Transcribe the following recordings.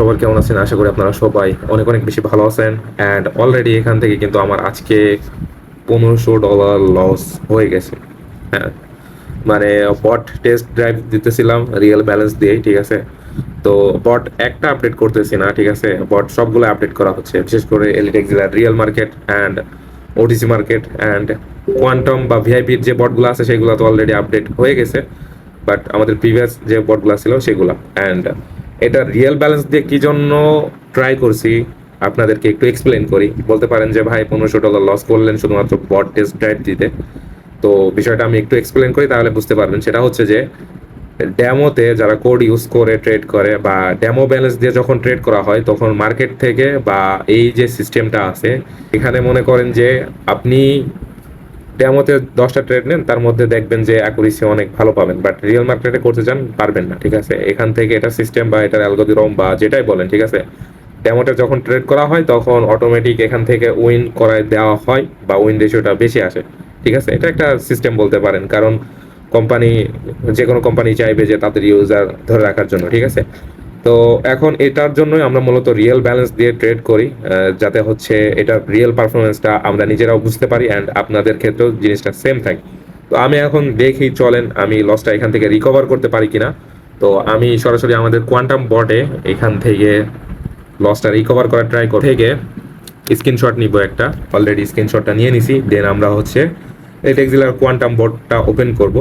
সবার কেমন আছেন? আশা করি আপনারা সবাই অনেক অনেক বেশি ভালো আছেন। অ্যান্ড অলরেডি এখান থেকে কিন্তু আমার আজকে $1500 লস হয়ে গেছে। হ্যাঁ, মানে বট টেস্ট ড্রাইভ দিতেছিলাম রিয়েল ব্যালেন্স দিয়ে, ঠিক আছে। তো বট একটা আপডেট করতেছি না, ঠিক আছে। বট সবগুলো আপডেট করা হচ্ছে, বিশেষ করে Elitex real market and OTC market and quantum বা ভিআইপির যে বটগুলো আছে সেগুলো তো অলরেডি আপডেট হয়ে গেছে। বাট আমাদের প্রিভিয়াস যে বটগুলো ছিল সেগুলো অ্যান্ড এটা রিয়েল ব্যালেন্স দিয়ে কি জন্য ট্রাই করছি আপনাদেরকে একটু এক্সপ্লেন করি। বলতে পারেন যে ভাই $1500 লস করলেন শুধুমাত্র বট টেস্ট ড্রাইভ দিতে। তো বিষয়টা আমি একটু এক্সপ্লেন করি, তাহলে বুঝতে পারবেন। সেটা হচ্ছে যে ড্যামোতে যারা কোড ইউজ করে ট্রেড করে বা ড্যামো ব্যালেন্স দিয়ে যখন ট্রেড করা হয় তখন মার্কেট থেকে বা এই যে সিস্টেমটা আছে এখানে মনে করেন যে আপনি ডেমোতে 10টা ট্রেড নেন, তার মধ্যে দেখবেন যে অ্যাকুরেসি অনেক ভালো পাবেন, বাট রিয়েল মার্কেটে করতে চান পারবেন না, ঠিক আছে। এখান থেকে এটা সিস্টেম বা এটার অ্যালগরিদম বা যেটাই বলেন, ঠিক আছে। ডেমোতে যখন ট্রেড করা হয় তখন অটোমেটিক এখান থেকে উইন করায় দেওয়া হয় বা উইন রেশিওটা বেশি আসে, ঠিক আছে। এটা একটা সিস্টেম বলতে পারেন, কারণ কোম্পানি, যে কোনো কোম্পানি চাইবে যে তাদের ইউজার ধরে রাখার জন্য, ঠিক আছে। তো এখন এটার জন্যই আমরা মূলত রিয়েল ব্যালেন্স দিয়ে ট্রেড করি, যাতে হচ্ছে এটার রিয়েল পারফরমেন্সটা আমরা নিজেরাও বুঝতে পারি অ্যান্ড আপনাদের ক্ষেত্রেও জিনিসটা সেম থাকে। তো আমি এখন দেখি, চলেন আমি লসটা এখান থেকে রিকভার করতে পারি কিনা। তো আমি সরাসরি আমাদের কোয়ান্টাম বটে এখান থেকে লসটা রিকভার করার ট্রাই করে থেকে স্ক্রিনশট নিব একটা। অলরেডি স্ক্রিনশটটা নিয়ে নিছি, দেন আমরা হচ্ছে এই টেক্সিলার কোয়ান্টাম বটটা ওপেন করব।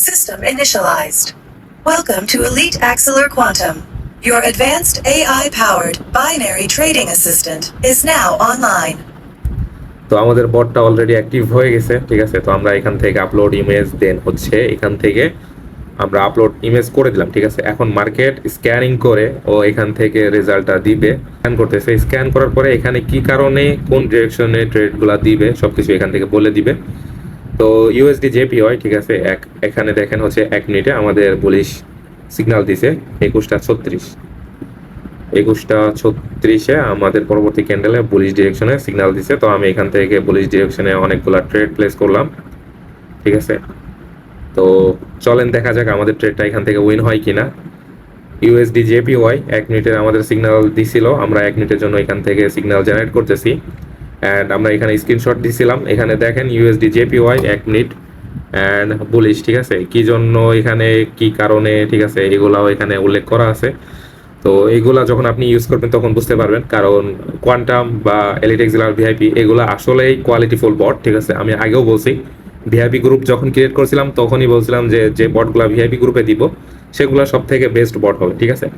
System initialized. Welcome to Elite Axelar Quantum. Your advanced AI-powered binary trading assistant is now online. তো আমাদের বটটা অলরেডি অ্যাক্টিভ হয়ে গেছে, ঠিক আছে। তো আমরা এখান থেকে আপলোড ইমেজ, দেন হচ্ছে এখান থেকে আমরা আপলোড ইমেজ করে দিলাম, ঠিক আছে। এখন মার্কেট স্ক্যানিং করে ও এখান থেকে রেজাল্টটা দিবে। স্ক্যান করতেছে, স্ক্যান করার পরে এখানে কি কারণে কোন ডিরেকশনে ট্রেডগুলো দিবে সবকিছু এখান থেকে বলে দিবে। তো ইউএসডি জেপিওয়াই, ঠিক আছে। এখানে দেখেন হচ্ছে 1 মিনিটে আমাদের বুলিশ সিগন্যাল দিছে 21:36 আমাদের পরবর্তী ক্যান্ডেলে বুলিশ ডিরেকশনে সিগন্যাল দিছে। তো আমি এখান থেকে বুলিশ ডিরেকশনে অনেকগুলো ট্রেড প্লেস করলাম, ঠিক আছে। তো চলেন দেখা যাক আমাদের ট্রেডটা এখান থেকে উইন হয় কিনা। ইউএসডি জেপিওয়াই 1 মিনিটের আমাদের সিগন্যাল দিছিল, আমরা 1 মিনিটের জন্য এখান থেকে সিগন্যাল জেনারেট করতেছি অ্যান্ড আমরা এখানে স্ক্রিনশট দিছিলাম। এখানে দেখেন USD JPY 1 minute and bullish, ঠিক আছে। কি জন্য এখানে কি কারণে, ঠিক আছে, এগুলাও এখানে উল্লেখ করা আছে। তো এইগুলা যখন আপনি ইউজ করবেন তখন বুঝতে পারবেন, কারণ কোয়ান্টাম বা এলিটেক্স ভিআইপি এগুলো আসলেই কোয়ালিটিফুল বট, ঠিক আছে। আমি আগেও বলছি, ভিআইপি গ্রুপ যখন ক্রিয়েট করছিলাম তখনই বলছিলাম যে যে বটগুলো ভিআইপি গ্রুপে দিব সেগুলো সব থেকে বেস্ট বট হবে, ঠিক আছে।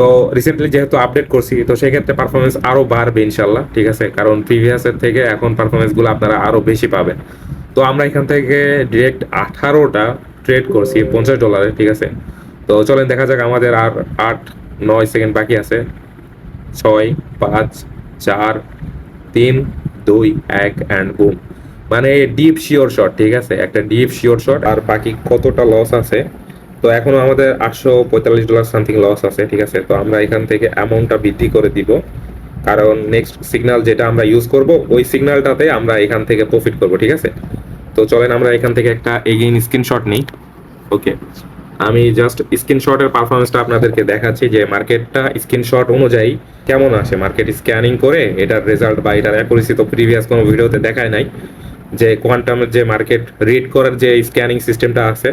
তো রিসেন্টলি যেহেতু আপডেট করছি তো সেক্ষেত্রে পারফরমেন্স আরও বাড়বে ইনশাল্লাহ, ঠিক আছে। কারণ প্রিভিয়াসের থেকে এখন পারফরমেন্সগুলো আপনারা আরও বেশি পাবেন। তো আমরা এখান থেকে ডিরেক্ট 18টা ট্রেড করছি $50, ঠিক আছে। তো চলেন দেখা যাক, আমাদের আর 8-9 সেকেন্ড বাকি আছে। 6, 5, 4, 3, 2, 1 অ্যান্ড বুম। মানে ডিপ শিওর শট, ঠিক আছে, একটা ডিপ শিওর শট। আর বাকি কতটা লস আছে, তো এখনো আমাদের $845 সামথিং লস আছে, ঠিক আছে। তো আমরা এখান থেকে অ্যামাউন্টটা বৃদ্ধি করে দিব, কারণ নেক্সট সিগন্যাল যেটা আমরা ইউজ করব ওই সিগন্যালটাতে আমরা এখান থেকে প্রফিট করব, ঠিক আছে। তো চলেন আমরা এখান থেকে একটা এগেইন স্ক্রিনশট নিই। ওকে, আমি জাস্ট স্ক্রিনশটের পারফরমেন্সটা আপনাদেরকে দেখাচ্ছি যে মার্কেটটা স্ক্রিনশট অনুযায়ী কেমন আসে। মার্কেট স্ক্যানিং করে এটার রেজাল্ট বা এটার অ্যাকুরেসি তো প্রিভিয়াস কোনো ভিডিওতে দেখায় নাই, যে কোয়ান্টামের যে মার্কেট রিড করার যে স্ক্যানিং সিস্টেমটা আছে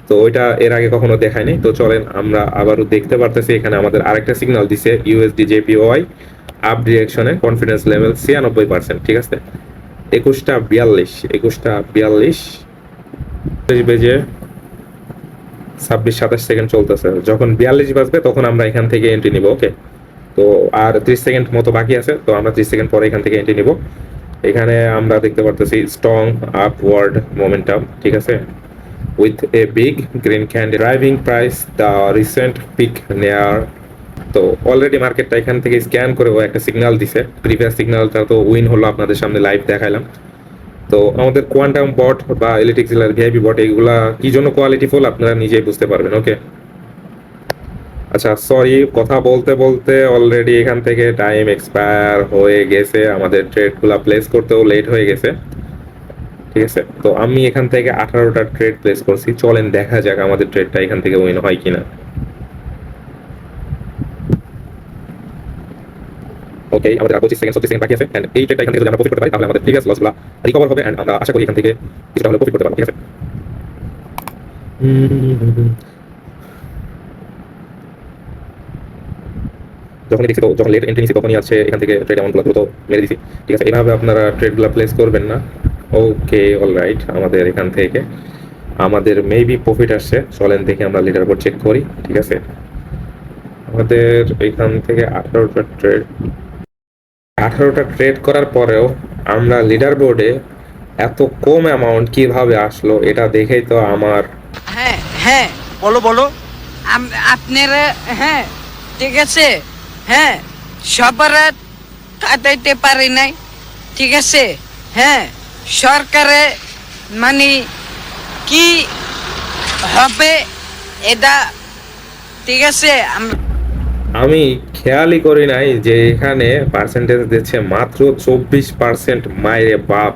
তো ওইটা এর আগে কখনো দেখায় নাই। তো চলেন আমরা আবারও দেখতে পারতেছি, এখানে আমাদের আরেকটা সিগন্যাল দিছে ইউএসডি জেপিওয়াই আপ ডিরেকশনে, কনফিডেন্স লেভেল 96%, ঠিক আছে। 21:42 বেজে 26-27 সেকেন্ড চলতেছে। যখন 42 বাজবে তখন আমরা এখান থেকে এন্ট্রি নিব। ওকে, তো আর 30 সেকেন্ড মতো বাকি আছে, তো আমরা 30 সেকেন্ড পরে এখান থেকে এন্ট্রি নিব। এখানে আমরা দেখতে পারতেছি স্ট্রং আপওয়ার্ড মোমেন্টাম, ঠিক আছে, with a big green candle driving price the recent peak near. তো অলরেডি মার্কেটটা এখান থেকে স্ক্যান করে ও একটা সিগন্যাল দিছে, প্রিভিয়াস সিগন্যালটা তো উইন হলো, আপনাদের সামনে লাইভ দেখাইলাম। তো আমাদের কোয়ান্টাম বট বা এলিটেক্স ভিআইপি বট এগুলা কি জন্য কোয়ালিটিফুল আপনারা নিজেই বুঝতে পারবেন। ওকে, আচ্ছা সরি, কথা বলতে বলতে অলরেডি এখান থেকে টাইম এক্সপায়ার হয়ে গেছে, আমাদের ট্রেডগুলা প্লেস করতেও লেট হয়ে গেছে, ঠিক আছে। তো আমি এখান থেকে 18টা ট্রেড প্লেস করছি, চলেন দেখা যাক আমাদের ট্রেডটা এখান থেকে উইন হয় কিনা। এই আমাদের 25 সেকেন্ড 30 সেকেন্ড বাকি আছে, এন্ড এই ট্রেডটা এখান থেকে যদি আমরা প্রফিট করতে পারি তাহলে আমাদের প্রিভিয়াস লসগুলো রিকভার হবে, এন্ড আমরা আশা করি এখান থেকে কিছুটা হলেও প্রফিট করতে পারবো। ঠিক আছে, যখনই দেখছি তো যখন লেট এন্ট্রি নিছি তখনই আছে এখান থেকে ট্রেড অ্যামাউন্টগুলো দ্রুত মেরে দিছি। ঠিক আছে, এভাবে আপনারা ট্রেডগুলো প্লেস করবেন না। ওকে, অলরাইট, আমাদের এখান থেকে আমাদের মেবি প্রফিট আসছে। চলেন দেখে আমরা লিডার বোর্ড চেক করি। ঠিক আছে, আমাদের এখান থেকে 18টা ট্রেড করার পরেও আমরা লিডার বোর্ডে এত কম অ্যামাউন্ট কিভাবে আসলো এটা দেখেই তো আমার হ্যাঁ হ্যাঁ বলো বলো আপনারা হ্যাঁ ঠিক আছে হ্যাঁ সবার কাটাইতে পারি নাই। ঠিক আছে হ্যাঁ সরকারে মানে কি হবে এটা ঠিক আছে আমি খেয়ালই করি নাই যে এখানে পার্সেন্টেজ দিচ্ছে মাত্র 24%। মাইরে বাপ,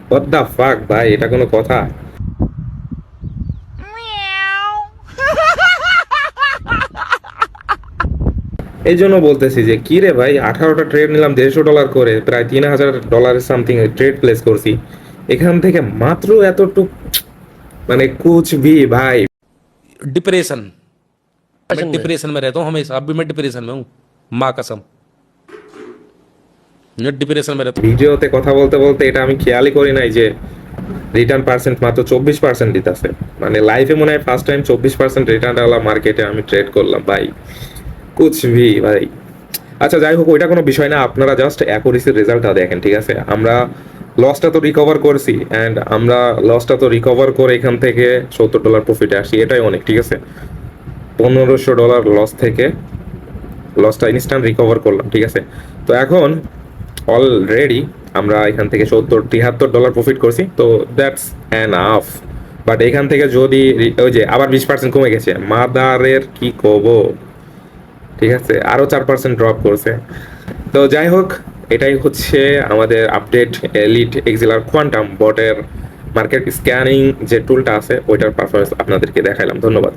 হোয়াট দ্য ফাক ভাই, এটা কোনো কথা? এই জন্য বলতেছি যে কি রে ভাই, 18টা ট্রেড নিলাম $150 করে, প্রায় $3000 সামথিং ট্রেড প্লেস করছি, এখান থেকে মাত্র এতটুক, মানে কুছ ভি ভাই। डिप्रेशन मैं डिप्रेशन में रहता हूँ हमेशा, अब भी मैं डिप्रेशन में हूँ, माँ कसम मैं डिप्रेशन में रहता हूँ। ভিডিওতে কথা বলতে বলতে এটা আমি খেয়ালই করি নাই যে রিটার্ন পার্সেন্ট মাত্র 24% দিতেছে। মানে লাইফে মনে হয় ফার্স্ট টাইম 24% রিটার্ন ওয়ালা মার্কেটে আমি ট্রেড করলাম ভাই, কুছ ভি ভাই। আচ্ছা যাই হোক, ওইটা কোনো বিষয় না, আপনারা জাস্ট অ্যাকুরেসির রেজাল্টটা দেখেন। ঠিক আছে, আমরা লসটা তো রিকভার করছি, অ্যান্ড আমরা লসটা তো রিকভার করে এখান থেকে $70 প্রফিটে আসি, এটাই অনেক। ঠিক আছে, $1500 লস থেকে লসটা ইনস্ট্যান্ট রিকভার করলাম। ঠিক আছে, তো এখন অলরেডি আমরা এখান থেকে $73 প্রফিট করছি, তো দ্যাটস এনাফ। বাট এখান থেকে যদি ওই যে আবার 20% কমে গেছে, মাদারের কি কব। ঠিক আছে, আরও 4% ড্রপ করছে। তো যাই হোক, এটাই হচ্ছে আমাদের আপডেট এলিট এক্সিলার কোয়ান্টাম বটের মার্কেট স্ক্যানিং যে টুলটা আছে ওইটার পারফরমেন্স আপনাদেরকে দেখাইলাম। ধন্যবাদ।